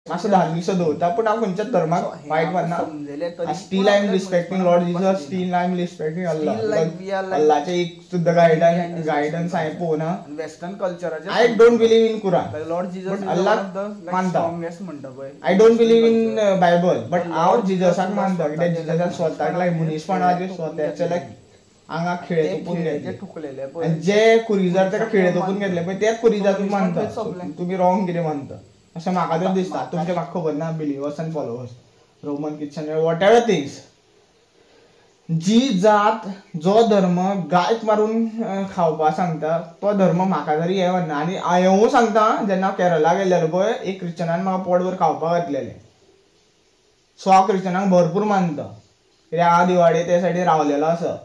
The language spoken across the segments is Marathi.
असं धार्मिक दवरता पूण हांव खंयच्याच धर्माक वायट मानना. Still I am respecting Lord Jesus, still I am respecting Allah. अल्लाचे एक सुद्धा गायडन्स हांवें पळोवना. वेस्टर्न कल्चराचे I don't believe in Quran, Lord Jesus अल्लाक मानता. म्हणटा पळय. I don't believe in Bible, but हांव जिजसाक मानता. कित्याक जिजसान स्वताक मनीसपणाचे स्वताचे आंगाक खिळे तोपून घेतले, आनी जे कुरिजार ताका खिळे तोपून घेतले पळय तेच कुरिजार तूं मानता. तुमी रॉंग कितें मानता अशें म्हाका तर दिसता. तुमचें म्हाका खबर ना. बिलिवर्स आनी followers, Roman Christian whatever things, जी जात जो धर्म गायक मारून खावपाक सांगता तो धर्म म्हाका तरी हे म्हणना. आनी हांवूय सांगता, जेन्ना हांव केरला गेल्लेलो पळय एक क्रिश्चनान म्हाका पोटभर खावपाक घातलेलें. सो हांव क्रिश्चनांक भरपूर मानता, कित्याक हांव दिवाळे ते सायडीन रावलेलो आसा.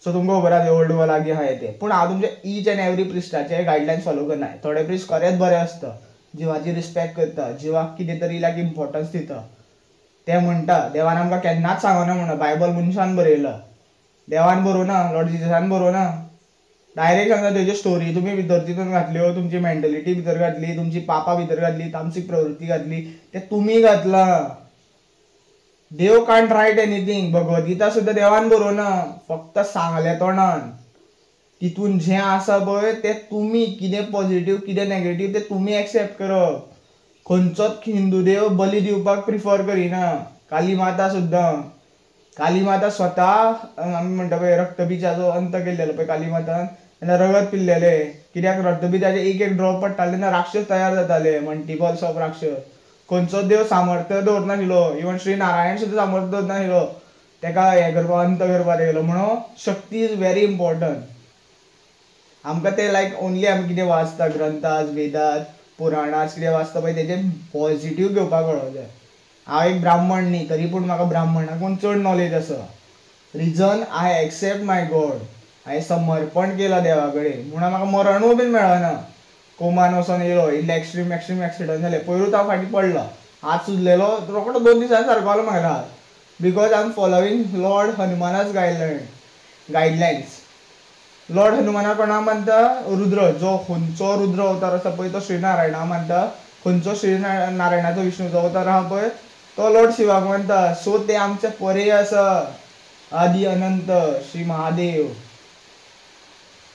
सो तुमकां खबर आसा ओल्ड गोवा लागीं आहा ते. पूण हांव तुमचे ईच एंड एवरी प्रिस्टाचे गायडलायन्स फॉलो करना. थोडे प्रिस्ट खरेंच बरे आसता, जिवाची रिस्पेक्ट करता, जिवाक कितें तरी इम्पॉर्टन्स दिता. ते म्हणटा देवान आमकां केन्नाच सांगना म्हणून. बायबल मनशान बरयला, देवान बरोवना, लॉर्ड जिजसान बरोवना. डायरेक्ट सांगता तेज्यो स्टोरी तुमी भितर तितून घातल्यो, तुमची मेंटलिटी भितर घातली, तुमची पापां भितर घातली, तामसीक प्रवृत्ती घातली, ते तुमी घातला. देव कांट रायट एनीथिंग. भगवद्गीता सुद्दां देवान बरोवना, फक्त सांगले तोंडान. तितून जें आसा पळय ते तुमी कितें पॉझिटिव्ह कितें नेगेटिव्ह ते तुमी एक्सेप्ट करप. खंयचोच हिंदू देव बली दिवपाक प्रिफर करिना. काली माता सुद्दां, काली माता स्वता आमी म्हणटा पळय रक्तबीजाचो अंत केल्लेलो पळय काली मातान, तेन्ना रगत पिल्लेले. कित्याक रक्तबीजाचे एक एक ड्रॉप पडटाले तेन्ना राक्षस तयार जाताले, मल्टिपल्स ऑफ राक्षस. खंयचोच देव सामर्थ्य दवरनाशिल्लो. इवन श्री नारायण सुद्दां सामर्थ्य दवरनाशिल्लो तेका हें करपाक अंत करपाक येयलो. म्हणून शक्ती इज व्हेरी इम्पॉर्टंट. आमकां ते ओनली आमी कितें वाचता ग्रंथास, वेदात, पुराणास कितें वाचता पळय तेजे पॉझिटिव्ह घेवपाक कळों जाय. हांव एक ब्राह्मण न्ही, तरी पूण म्हाका ब्राह्मणाकून चड नॉलेज आसा. Reason I accept my God. हांवें समर्पण केलां देवा कडेन, म्हणून म्हाका मरणूय बीन मेळना. कोमान वचोन येयलो, इल्ले एक्स्ट्रीम एक्सिडंट जाले, पयरूच हांव फाटीं पडलो, हात सुजलेलो, रोखडो 2 दिसांनी सारको जालो म्हाका हात. Because I am following Lord हनुमानाच गायडलायन्स. लॉर्ड हनुमाना कोणा मानता? रुद्र. जो खंयचो रुद्र अवतार आसा पळय तो श्रीनारायणा मानता. खंयचो श्रीनारायणाचो विष्णूचो अवतार आहा पळय तो लॉर्ड शिवाक मानता. सो ते आमचे परे आसा, आदी अनंत श्री महादेव.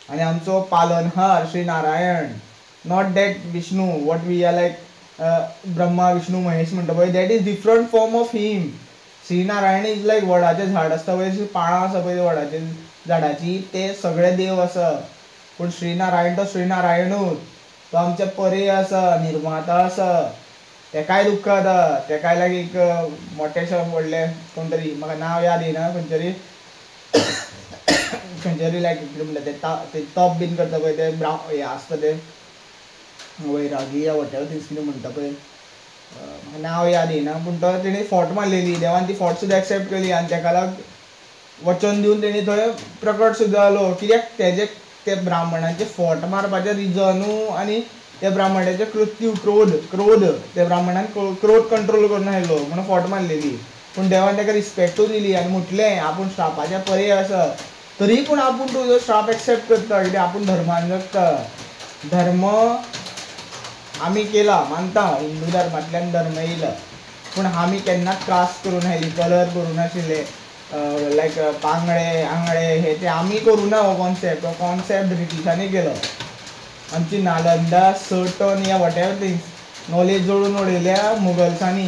आनी आमचो पालनहार Shri Narayan. Not that Vishnu what we are Brahma Vishnu Mahesh म्हणटा पळय, that is different form of him. Shrinarayan is वडाचें झाड आसता पळय, पानां आसा पळय वडाच्या झाडाची, ते सगळे देव आसा. पूण श्रीनारायण तो श्रीनारायणूच. तो आमचे परे आसा, निर्माता आसा. तेकाय दुख्ख जाता, तेकाय एक मोठेशे व्हडले कोण तरी म्हाका नांव याद येना, खंयतरी कितें म्हणटा ते तप बीन करता पळय ते हें आसता ते वैरागी या वॉट एवर थिंग्स कितें म्हणटा पळय, म्हाका नांव याद येना. पूण तो तेणी फोट मारलेली, देवान ती फोट सुद्दां एक्सेप्ट केली आनी तेका लागून वचन दिवन तेणी थंय प्रकट सुद्दां जालो. कित्याक तेजे ते ब्राह्मणांचे फोट मारपाचें रिजनू आनी त्या ब्राह्मणाचे कृत्य क्रोध त्या ब्राह्मणान क्रोध कंट्रोल करनाशिल्लो म्हणून फोट मारलेली. पूण देवान ताका रिस्पेक्टूय दिली आनी म्हटलें आपूण श्रापाचे परे आसा, तरी पूण आपूण तुजो श्राप एक्सेप्ट करता, कित्याक आपूण धर्मान जगता. धर्म आमी केला मानता, हिंदू धर्मांतल्यान धर्म येयला, पूण आमी केन्नाच कास्ट करूं नाशिल्ली, कलर करूं नाशिल्ले, आंगळे हे ते आमी करूना. हो कॉन्सेप्ट ब्रिटिशांनी केलो. आमची नालंदा, सर्टन या वॉट एवर थिंग्स नॉलेज जोडून उडयल्या मुगल्सांनी.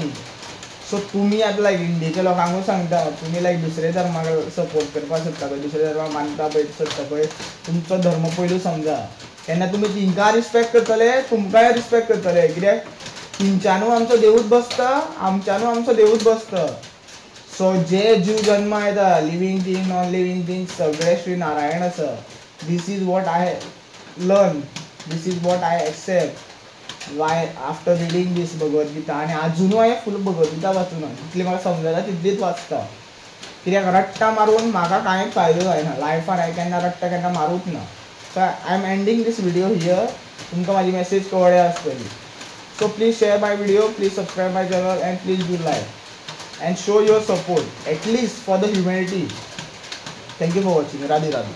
सो तुमी आतां इंडियेच्या लोकांकूय सांगता, तुमी दुसरे धर्माक सपोर्ट करपाक सोदता पळय, दुसरे धर्माक मानता पळय सोदता पळय, तुमचो धर्म पयलू समजा. तेन्ना तुमी तिंकां रिस्पेक्ट करतले, तुमकांय रिस्पेक्ट करतले. कित्याक तिंच्यानूय आमचो देवूच बसता, आमच्यानूय आमचो देवूच बसता. सो जे जीव जल्मा येता, living thing non living thing सगळे श्री नारायण आसा. This is what I learn, this is what I accept why after reading this Bhagavad Gita. आनी आजुनूय हांवें फूल भगवद्गीता वाचूना, जितली म्हाका समजता तितलीच वाचता. कित्याक रट्टा मारून म्हाका कांयच फायदो जायना लायफान. हांवें केन्ना रट्टा केन्ना मारूच ना. So I am ending this video here. तुमकां म्हाजी मेसेज कळ्ळ्या आसतली. So please share my video, please subscribe my channel and please do like and show your support at least for the humanity. Thank you for watching. Radhe Radhe.